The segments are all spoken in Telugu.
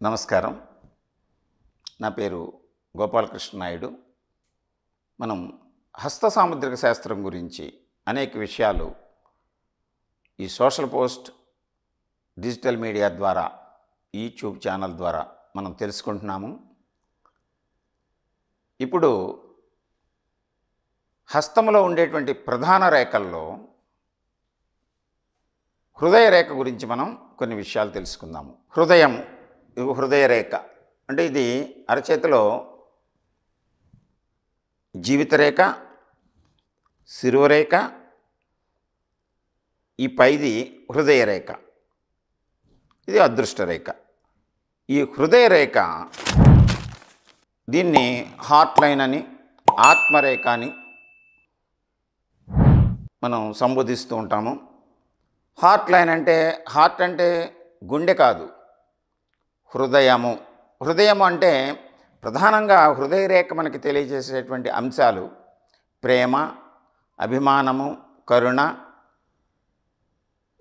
నమస్కారం. నా పేరు గోపాలకృష్ణ నాయుడు. మనం హస్త సాముద్రిక శాస్త్రం గురించి అనేక విషయాలు ఈ సోషల్ పోస్ట్, డిజిటల్ మీడియా ద్వారా, యూట్యూబ్ ఛానల్ ద్వారా మనం తెలుసుకుంటున్నాము. ఇప్పుడు హస్తంలో ఉండేటువంటి ప్రధాన రేఖల్లో హృదయ రేఖ గురించి మనం కొన్ని విషయాలు తెలుసుకుందాము. హృదయ రేఖ అంటే ఇది అరచేతిలో జీవిత రేఖ, శిరోరేఖ, ఈ పైది హృదయ రేఖ, ఇది అదృష్ట రేఖ. ఈ హృదయ రేఖ దీన్ని హార్ట్ లైన్ అని, ఆత్మరేఖ అని మనం సంబోధిస్తూ ఉంటాము. హార్ట్ లైన్ అంటే గుండె కాదు, హృదయము అంటే ప్రధానంగా హృదయ రేఖ మనకి తెలియజేసేటువంటి అంశాలు ప్రేమ, అభిమానము, కరుణ,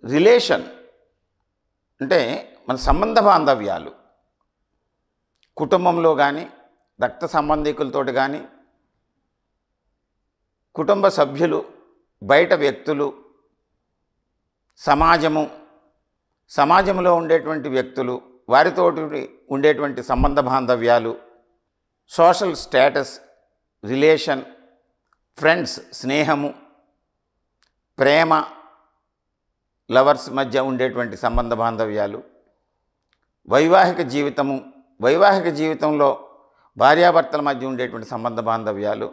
రిలేషన్ అంటే మన సంబంధ బాంధవ్యాలు, కుటుంబంలో కానీ, రక్త సంబంధికులతోటి కానీ, కుటుంబ సభ్యులు, బయట వ్యక్తులు, సమాజంలో ఉండేటువంటి వ్యక్తులు, వారితో ఉండేటువంటి సంబంధ బాంధవ్యాలు, సోషల్ స్టేటస్, రిలేషన్, ఫ్రెండ్స్, స్నేహము, ప్రేమ, లవర్స్ మధ్య ఉండేటువంటి సంబంధ బాంధవ్యాలు, వైవాహిక జీవితంలో భార్యాభర్తల మధ్య ఉండేటువంటి సంబంధ బాంధవ్యాలు,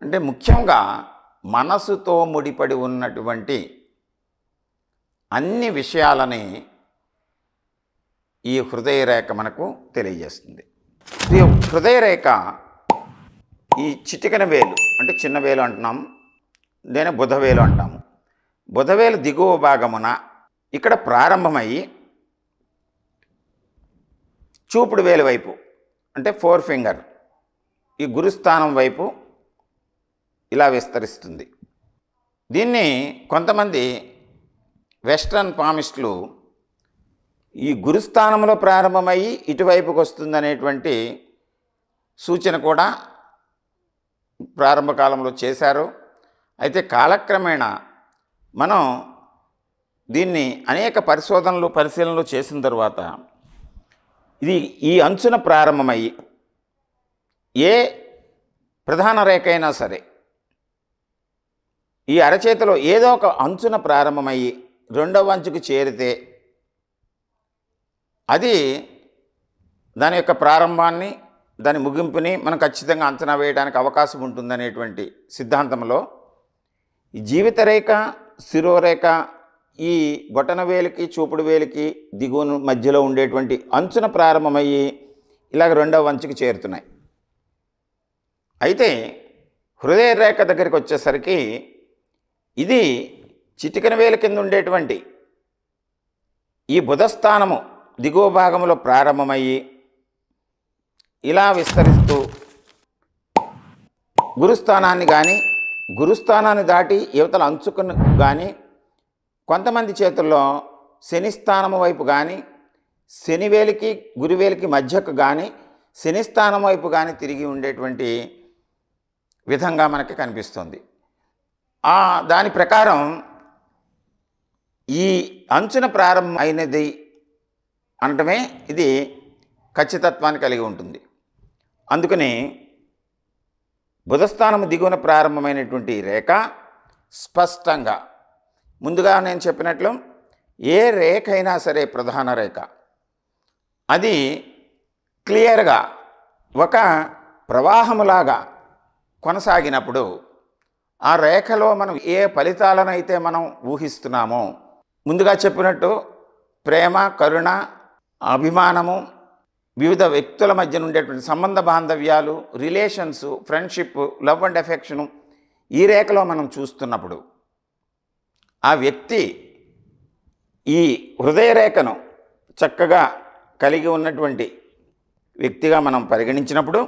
అంటే ముఖ్యంగా మనసుతో ముడిపడి ఉన్నటువంటి అన్ని విషయాలని ఈ హృదయ రేఖ మనకు తెలియజేస్తుంది. ఈ హృదయ రేఖ ఈ చిటికెన వేలు అంటే చిన్న వేలు అంటున్నాము, దీని బుధవేలు అంటాము. బుధవేలు దిగువ భాగమున ఇక్కడ ప్రారంభమయ్యి చూపుడు వేలు వైపు అంటే 4 ఫింగర్ ఈ గురుస్థానం వైపు ఇలా విస్తరిస్తుంది. దీన్ని కొంతమంది వెస్ట్రన్ పామిస్టులు ఈ గురుస్థానంలో ప్రారంభమయ్యి ఇటువైపుకి వస్తుందనేటువంటి సూచన కూడా ప్రారంభ కాలంలో చేశారు. అయితే కాలక్రమేణా మనం దీన్ని అనేక పరిశీలనలు చేసిన తర్వాత ఇది ఈ అంచున ప్రారంభమయ్యి ఏ ప్రధాన రేఖ అయినా సరే ఈ అరచేతిలో ఏదో ఒక అంచున ప్రారంభమయ్యి రెండవ అంచుకు చేరితే అది దాని యొక్క ప్రారంభాన్ని, దాని ముగింపుని మనం ఖచ్చితంగా అంచనా వేయడానికి అవకాశం ఉంటుందనేటువంటి సిద్ధాంతంలో ఈ జీవిత రేఖ, శిరోరేఖ ఈ బొటన వేలికి, చూపుడు వేలికి దిగువ మధ్యలో ఉండేటువంటి అంచున ప్రారంభమయ్యి ఇలాగ రెండవ అంచుకు చేరుతున్నాయి. అయితే హృదయ రేఖ దగ్గరికి వచ్చేసరికి ఇది చిటికెన వేలు కింద ఉండేటువంటి ఈ బుధస్థానము దిగువ భాగంలో ప్రారంభమయ్యి ఇలా విస్తరిస్తూ గురుస్థానాన్ని దాటి యువతల అంచుకుని కానీ, కొంతమంది చేతుల్లో శనిస్థానము వైపు కానీ, శనివేలికి గురువేలికి మధ్యకు కానీ, శనిస్థానం వైపు కానీ తిరిగి ఉండేటువంటి విధంగా మనకి కనిపిస్తుంది. దాని ప్రకారం ఈ అంచున ప్రారంభం అయినది అనటమే ఇది ఖచ్చితత్వాన్ని కలిగి ఉంటుంది. అందుకని బుధస్థానము దిగువన ప్రారంభమైనటువంటి రేఖ స్పష్టంగా, ముందుగా నేను చెప్పినట్లు ఏ రేఖ అయినా సరే ప్రధాన రేఖ అది క్లియర్గా ఒక ప్రవాహములాగా కొనసాగినప్పుడు ఆ రేఖలో మనం ఏ ఫలితాలను అయితే మనం ఊహిస్తున్నామో, ముందుగా చెప్పినట్టు ప్రేమ, కరుణ, అభిమానము, వివిధ వ్యక్తుల మధ్య ఉండేటువంటి సంబంధ బాంధవ్యాలు, relations, friendship, love and affection ఈ రేఖలో మనం చూస్తున్నప్పుడు ఆ వ్యక్తి ఈ హృదయ రేఖను చక్కగా కలిగి ఉన్నటువంటి వ్యక్తిగా మనం పరిగణించినప్పుడు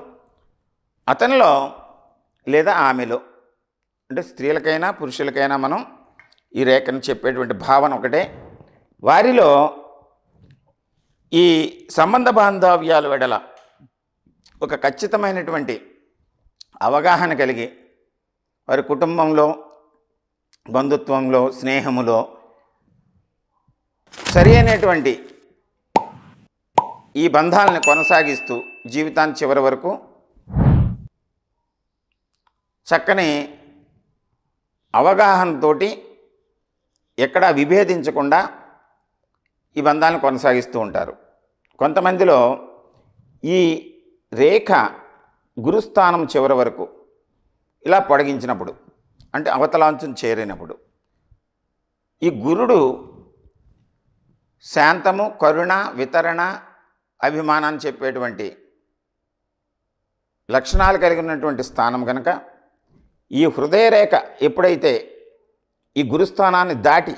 అతనిలో లేదా ఆమెలో అంటే స్త్రీలకైనా పురుషులకైనా మనం ఈ రేఖను చెప్పేటువంటి భావన ఒకటే. వారిలో ఈ సంబంధ బాంధవ్యాల వెడల ఒక ఖచ్చితమైనటువంటి అవగాహన కలిగి వారి కుటుంబంలో, బంధుత్వంలో, స్నేహములో సరి అయినటువంటి ఈ బంధాలను కొనసాగిస్తూ జీవితాన్ని చివరి వరకు చక్కని అవగాహనతోటి ఎక్కడా విభేదించకుండా ఈ బంధాలను కొనసాగిస్తూ ఉంటారు. కొంతమందిలో ఈ రేఖ గురుస్థానం చివరి వరకు ఇలా పొడిగించినప్పుడు, అంటే అవతలాంచును చేరినప్పుడు, ఈ గురుడు శాంతము, కరుణ, వితరణ, అభిమానాన్ని చెప్పేటువంటి లక్షణాలు కలిగి ఉన్నటువంటి స్థానం కనుక ఈ హృదయరేఖ ఎప్పుడైతే ఈ గురుస్థానాన్ని దాటి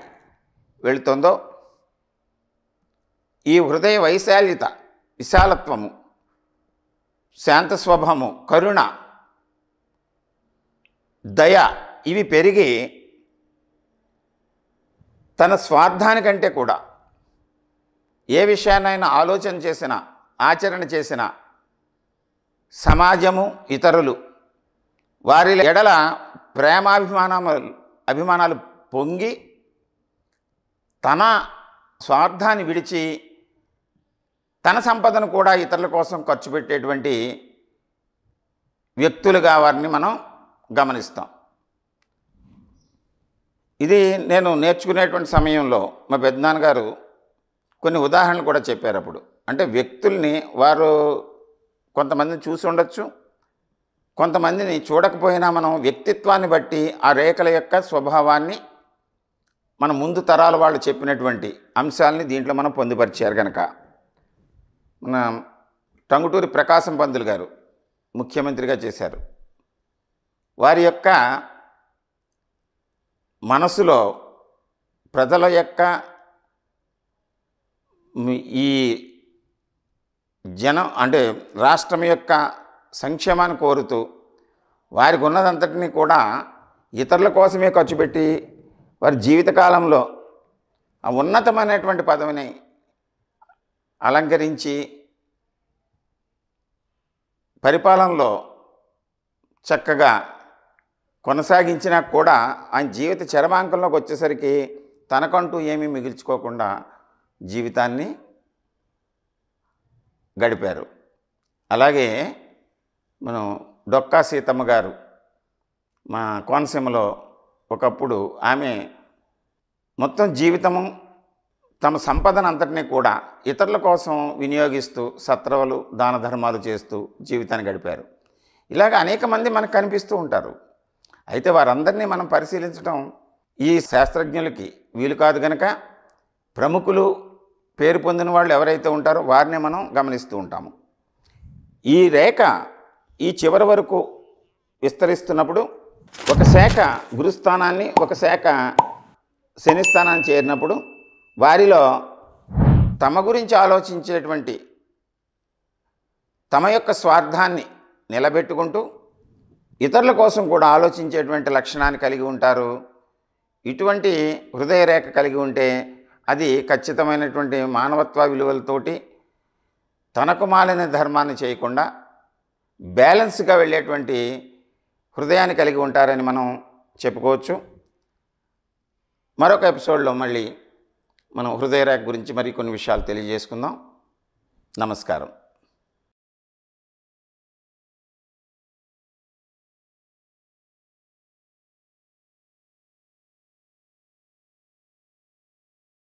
వెళుతుందో ఈ హృదయ వైశాల్యత, విశాలత్వము, శాంత స్వభావము, కరుణ, దయ ఇవి పెరిగి తన స్వార్థానికంటే కూడా ఏ విషయాన్నైనా ఆలోచన చేసినా, ఆచరణ చేసినా సమాజము, ఇతరులు వారి ఎడల అభిమానాలు పొంగి తన స్వార్థాన్ని విడిచి తన సంపదను కూడా ఇతరుల కోసం ఖర్చు పెట్టేటువంటి వ్యక్తులుగా వారిని మనం గమనిస్తాం. ఇది నేను నేర్చుకునేటువంటి సమయంలో మా పెద్దనాన్నగారు కొన్ని ఉదాహరణలు కూడా చెప్పారు. అప్పుడు అంటే వ్యక్తుల్ని వారు కొంతమందిని చూసి ఉండొచ్చు, కొంతమందిని చూడకపోయినా మనం వ్యక్తిత్వాన్ని బట్టి ఆ రేఖల యొక్క స్వభావాన్ని మన ముందు తరాల వాళ్ళు చెప్పినటువంటి అంశాలని దీంట్లో మనం పొందుపరిచారు. కనుక మన టంగుటూరి ప్రకాశం పంతులు గారు ముఖ్యమంత్రిగా చేశారు. వారి యొక్క మనసులో ప్రజల యొక్క ఈ జనం అంటే రాష్ట్రం యొక్క సంక్షేమాన్ని కోరుతూ వారికి ఉన్నదంతటినీ కూడా ఇతరుల కోసమే ఖర్చు పెట్టి వారి జీవితకాలంలో ఆ ఉన్నతమైనటువంటి పదవిని అలంకరించి పరిపాలనలో చక్కగా కొనసాగించినా కూడా ఆయన జీవిత చరమాంకంలోకి వచ్చేసరికి తనకంటూ ఏమీ మిగిల్చుకోకుండా జీవితాన్ని గడిపారు. అలాగే మనం డొక్కా సీతమ్మ గారు మా కోనసీమలో ఒకప్పుడు ఆమె మొత్తం జీవితము తమ సంపదను అంతటినీ కూడా ఇతరుల కోసం వినియోగిస్తూ సత్రవలు, దాన ధర్మాలు చేస్తూ జీవితాన్ని గడిపారు. ఇలాగ అనేక మంది మనకు కనిపిస్తూ ఉంటారు. అయితే వారందరినీ మనం పరిశీలించడం ఈ శాస్త్రజ్ఞులకి వీలు కాదు. కనుక ప్రముఖులు, పేరు పొందిన వాళ్ళు ఎవరైతే ఉంటారో వారిని మనం గమనిస్తూ ఉంటాము. ఈ రేఖ ఈ చివరి వరకు విస్తరిస్తున్నప్పుడు ఒక శాఖ గురుస్థానాన్ని, ఒక శాఖ శనిస్థానాన్ని చేరినప్పుడు వారిలో తమ గురించి ఆలోచించేటువంటి, తమ యొక్క స్వార్థాన్ని నిలబెట్టుకుంటూ ఇతరుల కోసం కూడా ఆలోచించేటువంటి లక్షణాన్ని కలిగి ఉంటారు. ఇటువంటి హృదయ రేఖ కలిగి ఉంటే అది ఖచ్చితమైనటువంటి మానవత్వ విలువలతోటి తనకు మాలిన ధర్మాన్ని చేయకుండా బ్యాలెన్స్గా వెళ్ళేటువంటి హృదయాన్ని కలిగి ఉంటారని మనం చెప్పుకోవచ్చు. మరొక ఎపిసోడ్లో మళ్ళీ మనం హృదయ రేఖ గురించి మరి కొన్ని విషయాలు తెలియజేసుకుందాం. నమస్కారం.